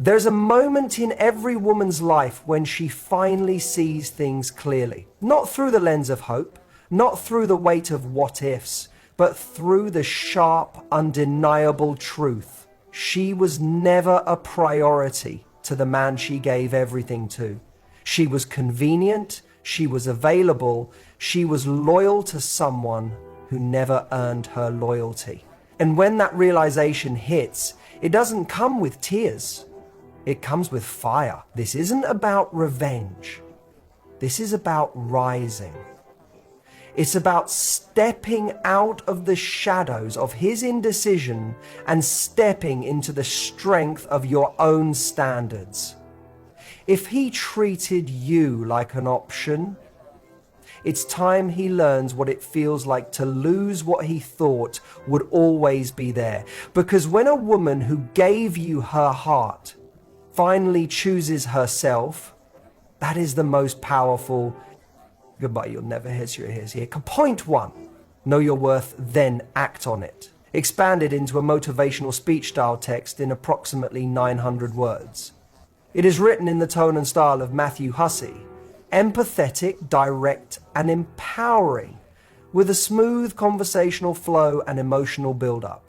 There's a moment in every woman's life when she finally sees things clearly. Not through the lens of hope, not through the weight of what ifs, but through the sharp, undeniable truth. She was never a priority to the man she gave everything to. She was convenient, she was available, she was loyal to someone who never earned her loyalty. And when that realization hits, it doesn't come with tears. It comes with fire. This isn't about revenge. This is about rising. It's about stepping out of the shadows of his indecision and stepping into the strength of your own standards. If he treated you like an option, it's time he learns what it feels like to lose what he thought would always be there. Because when a woman who gave you her heart finally chooses herself, that is the most powerful. Goodbye, you'll never hit your ears here. Point one, know your worth, then act on it. Expanded into a motivational speech style text in approximately 900 words. It is written in the tone and style of Matthew Hussey, empathetic, direct, and empowering, with a smooth conversational flow and emotional build-up.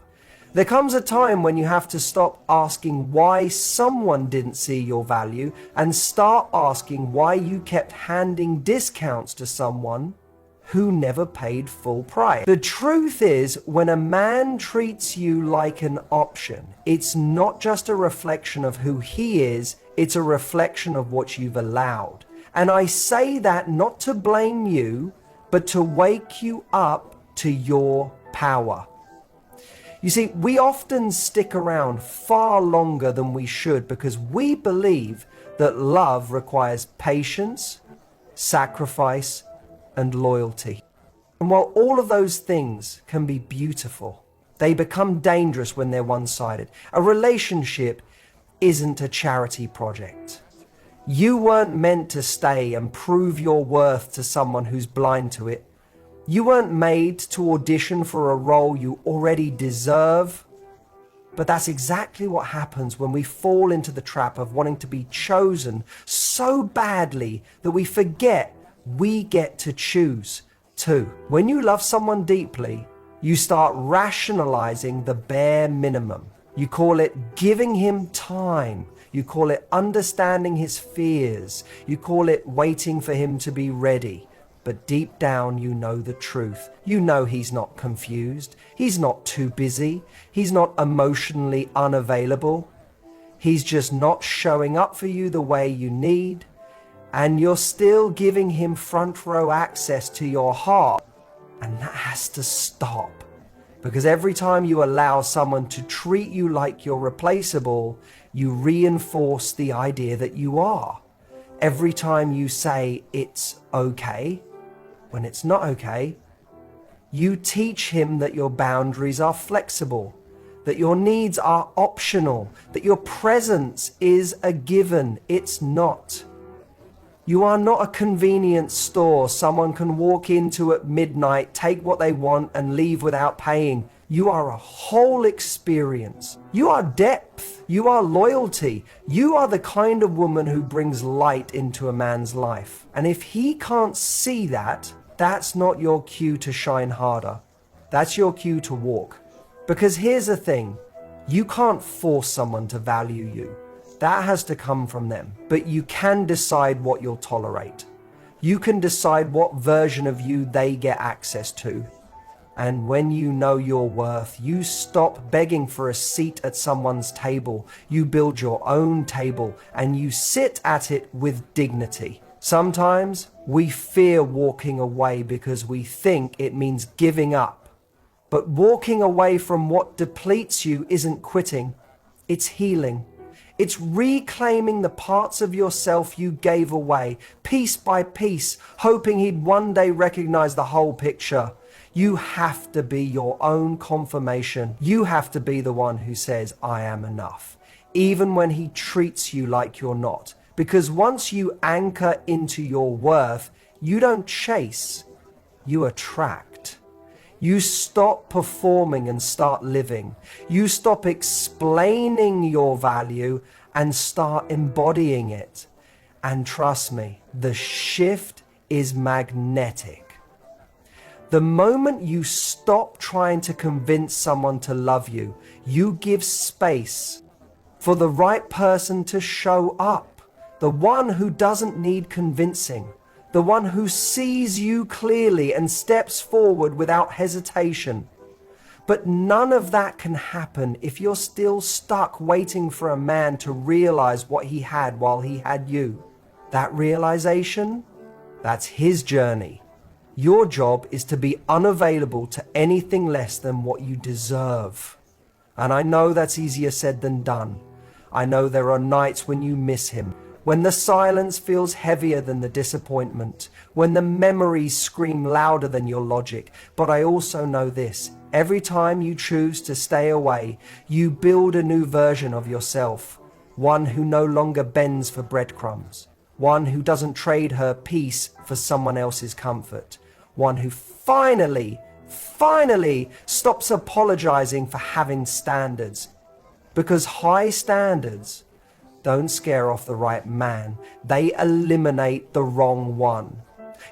There comes a time when you have to stop asking why someone didn't see your value and start asking why you kept handing discounts to someone who never paid full price. The truth is, when a man treats you like an option, it's not just a reflection of who he is, it's a reflection of what you've allowed. And I say that not to blame you, but to wake you up to your power. You see, we often stick around far longer than we should because we believe that love requires patience, sacrifice, and loyalty. And while all of those things can be beautiful, they become dangerous when they're one-sided. A relationship isn't a charity project. You weren't meant to stay and prove your worth to someone who's blind to it. You weren't made to audition for a role you already deserve. But that's exactly what happens when we fall into the trap of wanting to be chosen so badly that we forget we get to choose too. When you love someone deeply, you start rationalizing the bare minimum. You call it giving him time. You call it understanding his fears. You call it waiting for him to be ready. But deep down, you know the truth. You know he's not confused. He's not too busy. He's not emotionally unavailable. He's just not showing up for you the way you need. And you're still giving him front row access to your heart. And that has to stop. Because every time you allow someone to treat you like you're replaceable, you reinforce the idea that you are. Every time you say it's okay, when it's not okay, you teach him that your boundaries are flexible, that your needs are optional, that your presence is a given. It's not. You are not a convenience store someone can walk into at midnight, take what they want, and leave without paying. You are a whole experience. You are depth. You are loyalty. You are the kind of woman who brings light into a man's life. And if he can't see that, that's not your cue to shine harder. That's your cue to walk. Because here's the thing, you can't force someone to value you. That has to come from them. But you can decide what you'll tolerate. You can decide what version of you they get access to. And when you know your worth, you stop begging for a seat at someone's table. You build your own table and you sit at it with dignity. Sometimes we fear walking away because we think it means giving up. But walking away from what depletes you isn't quitting, it's healing. It's reclaiming the parts of yourself you gave away, piece by piece, hoping he'd one day recognize the whole picture. You have to be your own confirmation. You have to be the one who says, I am enough, even when he treats you like you're not. Because once you anchor into your worth, you don't chase, you attract. You stop performing and start living. You stop explaining your value and start embodying it. And trust me, the shift is magnetic. The moment you stop trying to convince someone to love you, you give space for the right person to show up, the one who doesn't need convincing, the one who sees you clearly and steps forward without hesitation. But none of that can happen if you're still stuck waiting for a man to realize what he had while he had you. That realization, that's his journey. Your job is to be unavailable to anything less than what you deserve. And I know that's easier said than done. I know there are nights when you miss him, when the silence feels heavier than the disappointment, when the memories scream louder than your logic. But I also know this: every time you choose to stay away, you build a new version of yourself, one who no longer bends for breadcrumbs, one who doesn't trade her peace for someone else's comfort, one who finally stops apologizing for having standards. Because high standards don't scare off the right man, they eliminate the wrong one.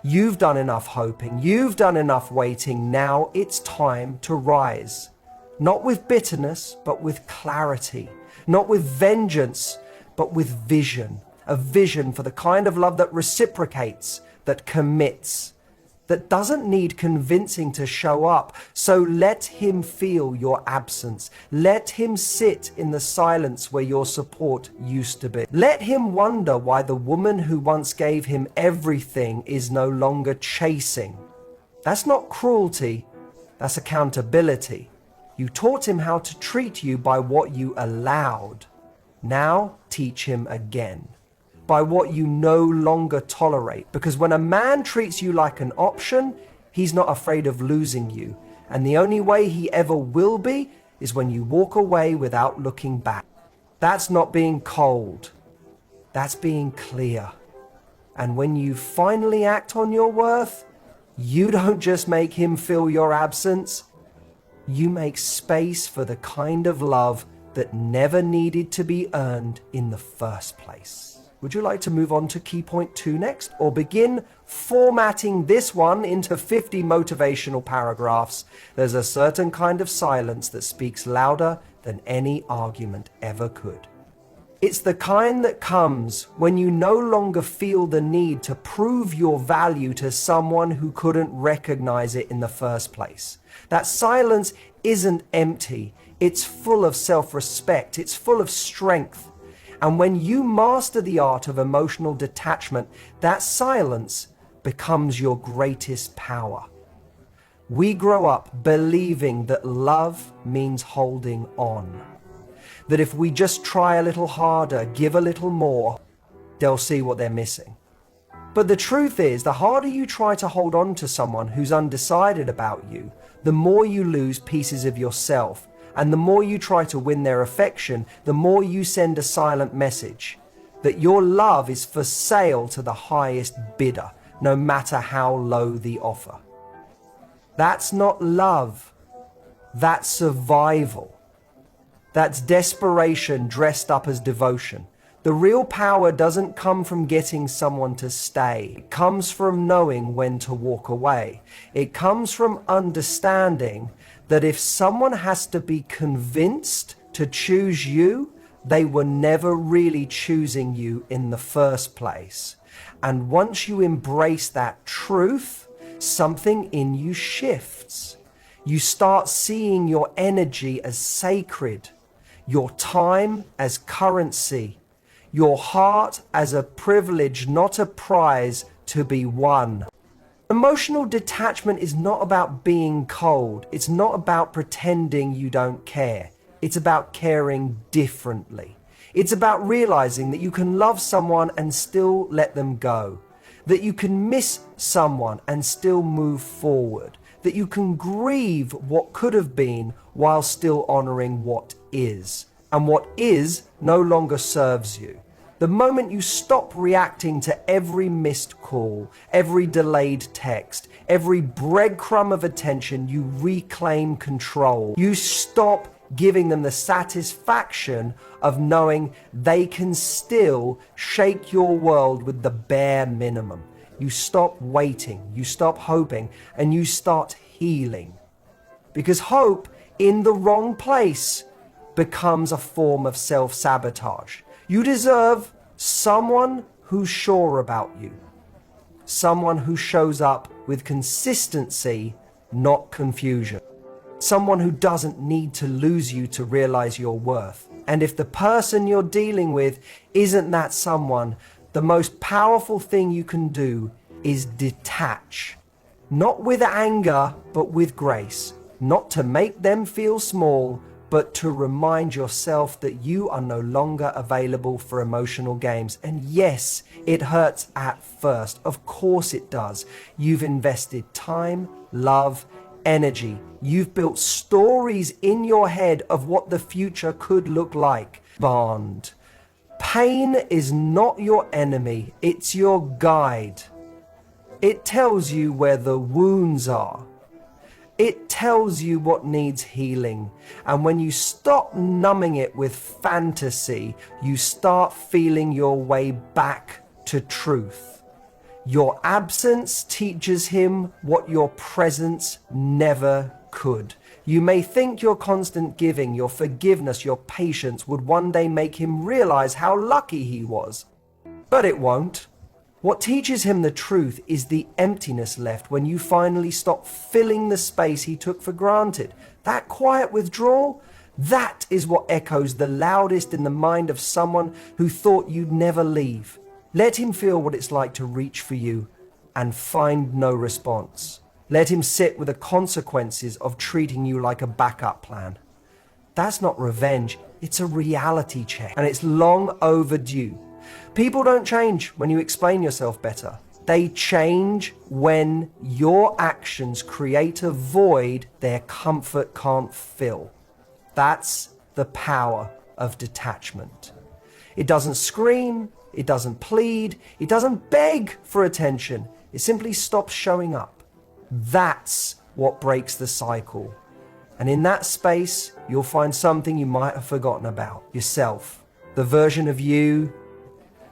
You've done enough hoping, you've done enough waiting, now it's time to rise. Not with bitterness, but with clarity. Not with vengeance, but with vision. A vision for the kind of love that reciprocates, that commits, that doesn't need convincing to show up. So let him feel your absence. Let him sit in the silence where your support used to be. Let him wonder why the woman who once gave him everything is no longer chasing. That's not cruelty, that's accountability. You taught him how to treat you by what you allowed. Now teach him again by what you no longer tolerate. Because when a man treats you like an option, he's not afraid of losing you. And the only way he ever will be is when you walk away without looking back. That's not being cold. That's being clear. And when you finally act on your worth, you don't just make him feel your absence. You make space for the kind of love that never needed to be earned in the first place. Would you like to move on to key point 2 next, or begin formatting this one into 50 motivational paragraphs? There's a certain kind of silence that speaks louder than any argument ever could. It's the kind that comes when you no longer feel the need to prove your value to someone who couldn't recognize it in the first place. That silence isn't empty. It's full of self-respect. It's full of strength. And when you master the art of emotional detachment, that silence becomes your greatest power. We grow up believing that love means holding on. That if we just try a little harder, give a little more, they'll see what they're missing. But the truth is, the harder you try to hold on to someone who's undecided about you, the more you lose pieces of yourself. And the more you try to win their affection, the more you send a silent message that your love is for sale to the highest bidder, no matter how low the offer. That's not love. That's survival. That's desperation dressed up as devotion. The real power doesn't come from getting someone to stay. It comes from knowing when to walk away. It comes from understanding that if someone has to be convinced to choose you, they were never really choosing you in the first place. And once you embrace that truth, something in you shifts. You start seeing your energy as sacred, your time as currency, your heart as a privilege, not a prize to be won. Emotional detachment is not about being cold. It's not about pretending you don't care. It's about caring differently. It's about realizing that you can love someone and still let them go. That you can miss someone and still move forward. That you can grieve what could have been while still honoring what is. And what is no longer serves you. The moment you stop reacting to every missed call, every delayed text, every breadcrumb of attention, you reclaim control. You stop giving them the satisfaction of knowing they can still shake your world with the bare minimum. You stop waiting, you stop hoping, and you start healing. Because hope in the wrong place becomes a form of self-sabotage. You deserve someone who's sure about you. Someone who shows up with consistency, not confusion. Someone who doesn't need to lose you to realize your worth. And if the person you're dealing with isn't that someone, the most powerful thing you can do is detach. Not with anger, but with grace. Not to make them feel small, but to remind yourself that you are no longer available for emotional games. And yes, it hurts at first. Of course it does. You've invested time, love, energy. You've built stories in your head of what the future could look like. Bond. Pain is not your enemy, it's your guide. It tells you where the wounds are. It tells you what needs healing. And when you stop numbing it with fantasy, you start feeling your way back to truth. Your absence teaches him what your presence never could. You may think your constant giving, your forgiveness, your patience would one day make him realize how lucky he was. But it won't. What teaches him the truth is the emptiness left when you finally stop filling the space he took for granted. That quiet withdrawal, that is what echoes the loudest in the mind of someone who thought you'd never leave. Let him feel what it's like to reach for you and find no response. Let him sit with the consequences of treating you like a backup plan. That's not revenge, it's a reality check, and it's long overdue. People don't change when you explain yourself better. They change when your actions create a void their comfort can't fill. That's the power of detachment. It doesn't scream, it doesn't plead, it doesn't beg for attention. It simply stops showing up. That's what breaks the cycle. And in that space, you'll find something you might have forgotten about. Yourself. The version of you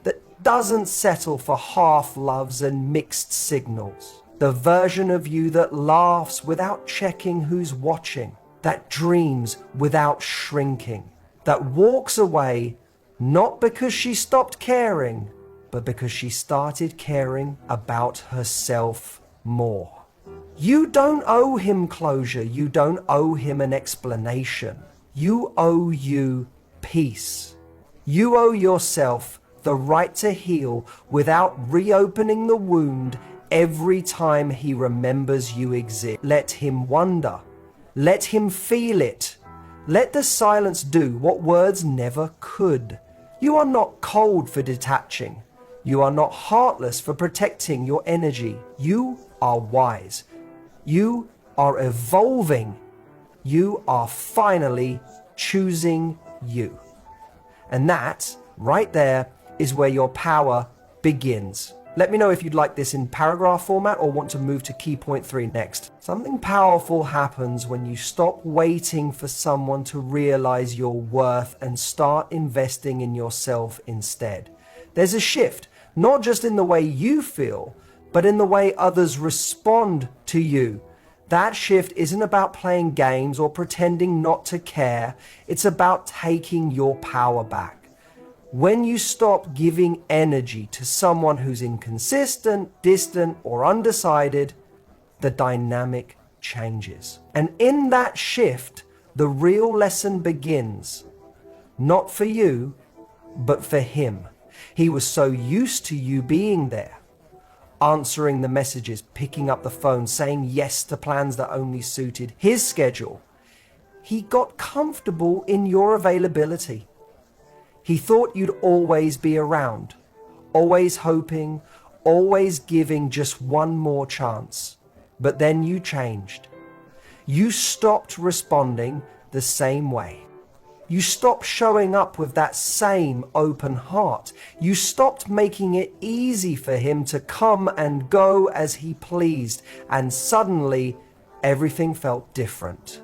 that doesn't settle for half loves and mixed signals. The version of you that laughs without checking who's watching. That dreams without shrinking. That walks away not because she stopped caring, but because she started caring about herself more. You don't owe him closure. You don't owe him an explanation. You owe you peace. You owe yourself the right to heal without reopening the wound every time he remembers you exist. Let him wonder. Let him feel it. Let the silence do what words never could. You are not cold for detaching. You are not heartless for protecting your energy. You are wise. You are evolving. You are finally choosing you. And that, right there, is where your power begins. Let me know if you'd like this in paragraph format or want to move to key point 3 next. Something powerful happens when you stop waiting for someone to realize your worth and start investing in yourself instead. There's a shift, not just in the way you feel, but in the way others respond to you. That shift isn't about playing games or pretending not to care. It's about taking your power back. When you stop giving energy to someone who's inconsistent, distant, or undecided, the dynamic changes. And in that shift, the real lesson begins. Not for you, but for him. He was so used to you being there, answering the messages, picking up the phone, saying yes to plans that only suited his schedule. He got comfortable in your availability. He thought you'd always be around, always hoping, always giving just one more chance. But then you changed. You stopped responding the same way. You stopped showing up with that same open heart. You stopped making it easy for him to come and go as he pleased. And suddenly, everything felt different.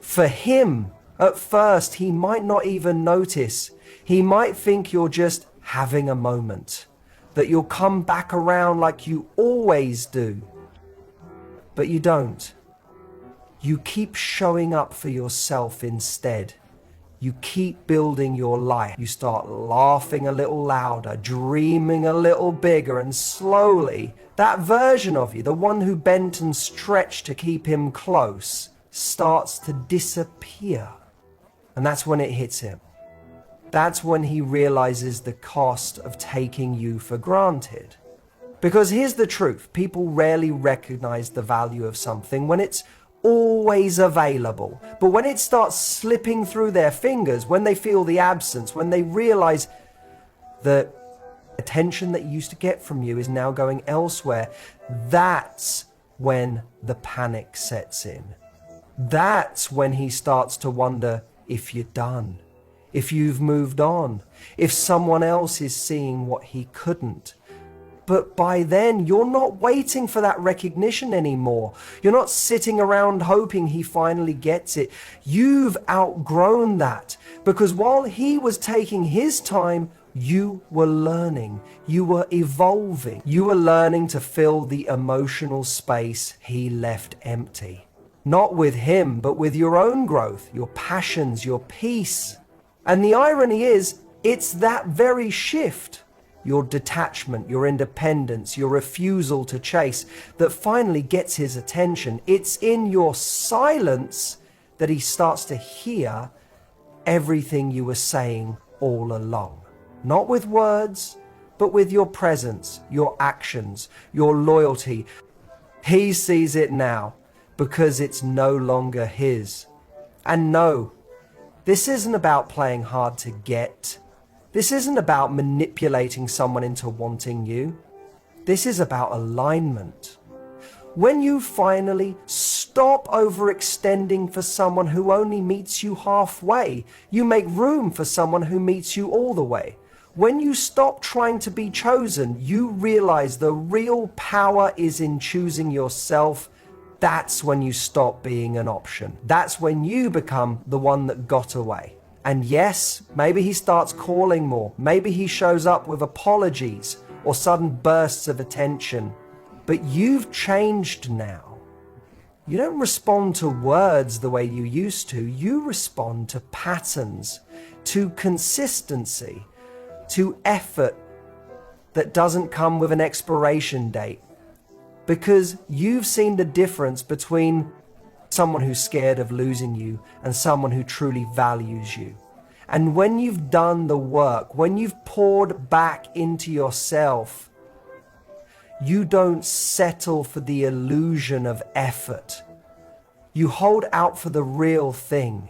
For him, At first, he might not even notice. He might think you're just having a moment, that you'll come back around like you always do. But you don't. You keep showing up for yourself instead. You keep building your life. You start laughing a little louder, dreaming a little bigger, and slowly, that version of you, the one who bent and stretched to keep him close, starts to disappear. And that's when it hits him. That's when he realizes the cost of taking you for granted. Because here's the truth, people rarely recognize the value of something when it's always available. But when it starts slipping through their fingers, when they feel the absence, when they realize the attention that you used to get from you is now going elsewhere, that's when the panic sets in. That's when he starts to wonder if you're done, if you've moved on, if someone else is seeing what he couldn't. But by then, you're not waiting for that recognition anymore. You're not sitting around hoping he finally gets it. You've outgrown that. Because while he was taking his time, you were learning. You were evolving. You were learning to fill the emotional space he left empty. Not with him, but with your own growth, your passions, your peace. And the irony is, it's that very shift, your detachment, your independence, your refusal to chase, that finally gets his attention. It's in your silence that he starts to hear everything you were saying all along. Not with words, but with your presence, your actions, your loyalty. He sees it now because it's no longer his. And no, this isn't about playing hard to get. This isn't about manipulating someone into wanting you. This is about alignment. When you finally stop overextending for someone who only meets you halfway, you make room for someone who meets you all the way. When you stop trying to be chosen, you realize the real power is in choosing yourself. That's when you stop being an option. That's when you become the one that got away. And yes, maybe he starts calling more. Maybe he shows up with apologies or sudden bursts of attention. But you've changed now. You don't respond to words the way you used to. You respond to patterns, to consistency, to effort that doesn't come with an expiration date. Because you've seen the difference between someone who's scared of losing you and someone who truly values you. And when you've done the work, when you've poured back into yourself, you don't settle for the illusion of effort. You hold out for the real thing,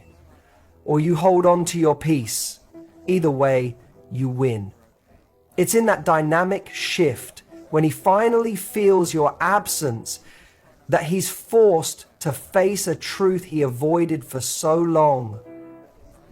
or you hold on to your peace. Either way, you win. It's in that dynamic shift when he finally feels your absence that he's forced to face a truth he avoided for so long.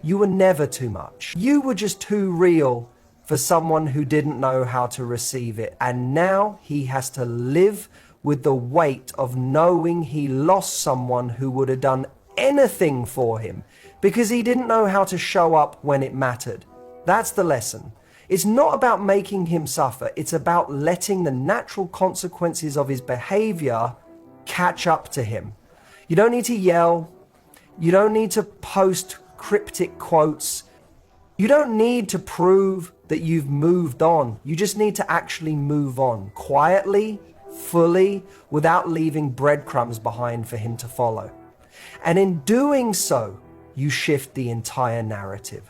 You were never too much. You were just too real for someone who didn't know how to receive it. And now he has to live with the weight of knowing he lost someone who would have done anything for him because he didn't know how to show up when it mattered. That's the lesson. It's not about making him suffer. It's about letting the natural consequences of his behavior catch up to him. You don't need to yell. You don't need to post cryptic quotes. You don't need to prove that you've moved on. You just need to actually move on quietly, fully, without leaving breadcrumbs behind for him to follow. And in doing so, you shift the entire narrative.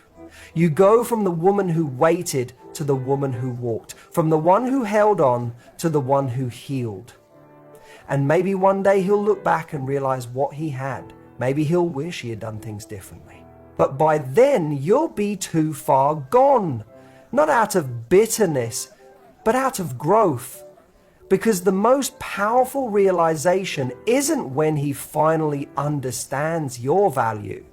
You go from the woman who waited to the woman who walked, from the one who held on to the one who healed. And maybe one day he'll look back and realize what he had. Maybe he'll wish he had done things differently. But by then, you'll be too far gone. Not out of bitterness, but out of growth. Because the most powerful realization isn't when he finally understands your value.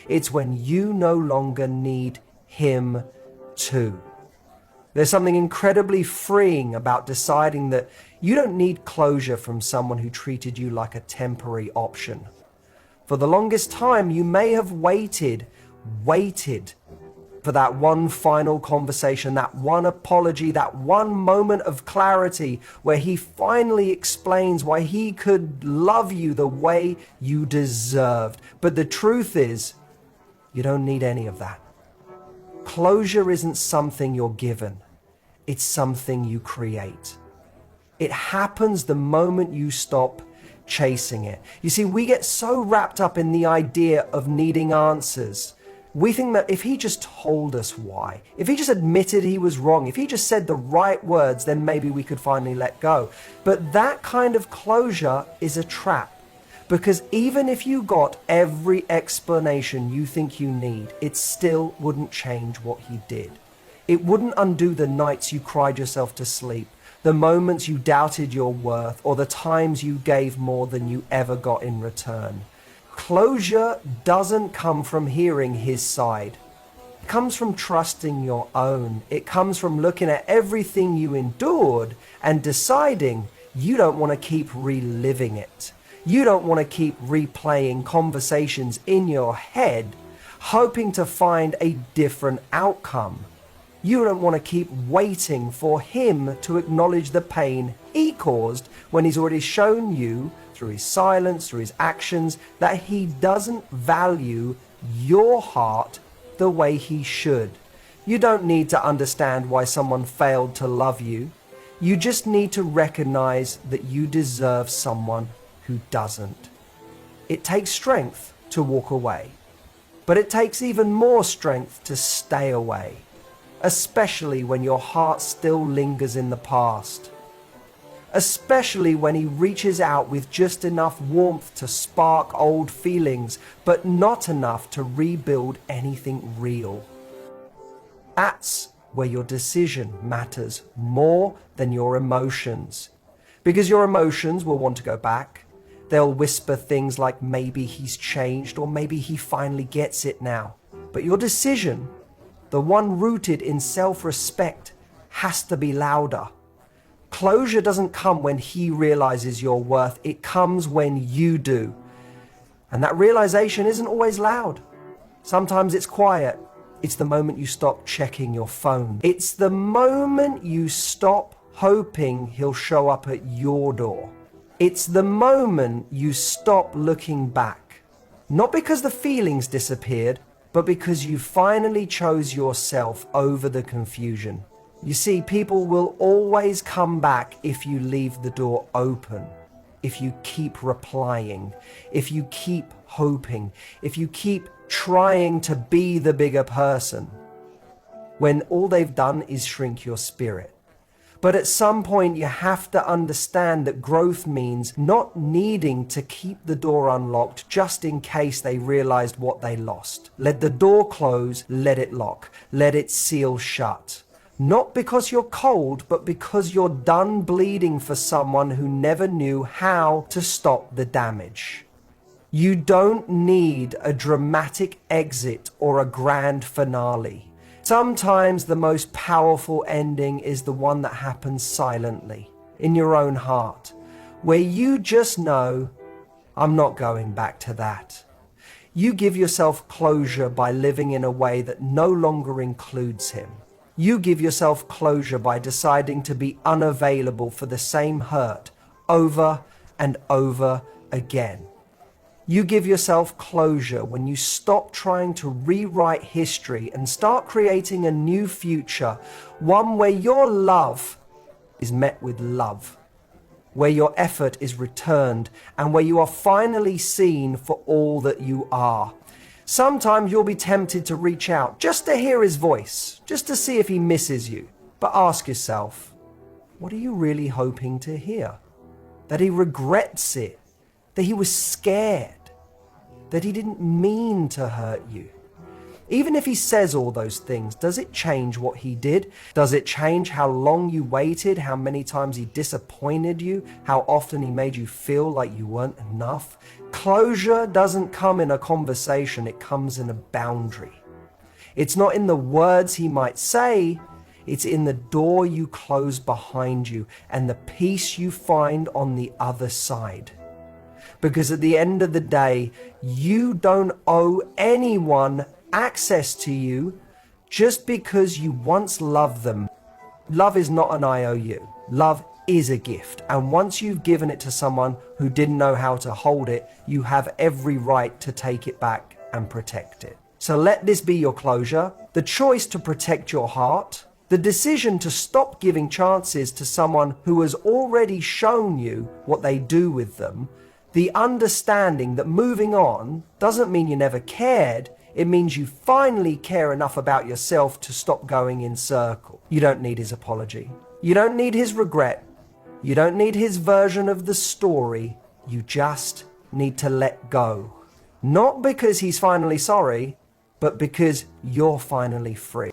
It's when you no longer need him too. There's something incredibly freeing about deciding that you don't need closure from someone who treated you like a temporary option. For the longest time, you may have waited for that one final conversation, that one apology, that one moment of clarity where he finally explains why he could love you the way you deserved. But the truth is, you don't need any of that. Closure isn't something you're given. It's something you create. It happens the moment you stop chasing it. You see, we get so wrapped up in the idea of needing answers. We think that if he just told us why, if he just admitted he was wrong, if he just said the right words, then maybe we could finally let go. But that kind of closure is a trap. Because even if you got every explanation you think you need, it still wouldn't change what he did. It wouldn't undo the nights you cried yourself to sleep, the moments you doubted your worth, or the times you gave more than you ever got in return. Closure doesn't come from hearing his side. It comes from trusting your own. It comes from looking at everything you endured and deciding you don't want to keep reliving it. You don't want to keep replaying conversations in your head, hoping to find a different outcome. You don't want to keep waiting for him to acknowledge the pain he caused when he's already shown you, through his silence, through his actions, that he doesn't value your heart the way he should. You don't need to understand why someone failed to love you. You just need to recognize that you deserve someone who doesn't. It takes strength to walk away, but it takes even more strength to stay away, especially when your heart still lingers in the past. Especially when he reaches out with just enough warmth to spark old feelings, but not enough to rebuild anything real. That's where your decision matters more than your emotions. Because your emotions will want to go back. They'll whisper things like maybe he's changed or maybe he finally gets it now. But your decision, the one rooted in self-respect, has to be louder. Closure doesn't come when he realizes your worth. It comes when you do. And that realization isn't always loud. Sometimes it's quiet. It's the moment you stop checking your phone. It's the moment you stop hoping he'll show up at your door. It's the moment you stop looking back. Not because the feelings disappeared, but because you finally chose yourself over the confusion. You see, people will always come back if you leave the door open, if you keep replying, if you keep hoping, if you keep trying to be the bigger person, when all they've done is shrink your spirit. But at some point you have to understand that growth means not needing to keep the door unlocked just in case they realized what they lost. Let the door close, let it lock, let it seal shut. Not because you're cold, but because you're done bleeding for someone who never knew how to stop the damage. You don't need a dramatic exit or a grand finale. Sometimes the most powerful ending is the one that happens silently, in your own heart, where you just know, I'm not going back to that. You give yourself closure by living in a way that no longer includes him. You give yourself closure by deciding to be unavailable for the same hurt over and over again. You give yourself closure when you stop trying to rewrite history and start creating a new future, one where your love is met with love, where your effort is returned, and where you are finally seen for all that you are. Sometimes you'll be tempted to reach out just to hear his voice, just to see if he misses you. But ask yourself, what are you really hoping to hear? That he regrets it, that he was scared, that he didn't mean to hurt you. Even if he says all those things, does it change what he did? Does it change how long you waited, how many times he disappointed you, how often he made you feel like you weren't enough? Closure doesn't come in a conversation, it comes in a boundary. It's not in the words he might say, it's in the door you close behind you and the peace you find on the other side. Because at the end of the day, you don't owe anyone access to you just because you once loved them. Love is not an IOU. Love is a gift. And once you've given it to someone who didn't know how to hold it, you have every right to take it back and protect it. So let this be your closure. The choice to protect your heart, the decision to stop giving chances to someone who has already shown you what they do with them, the understanding that moving on doesn't mean you never cared. It means you finally care enough about yourself to stop going in circles. You don't need his apology. You don't need his regret. You don't need his version of the story. You just need to let go. Not because he's finally sorry, but because you're finally free.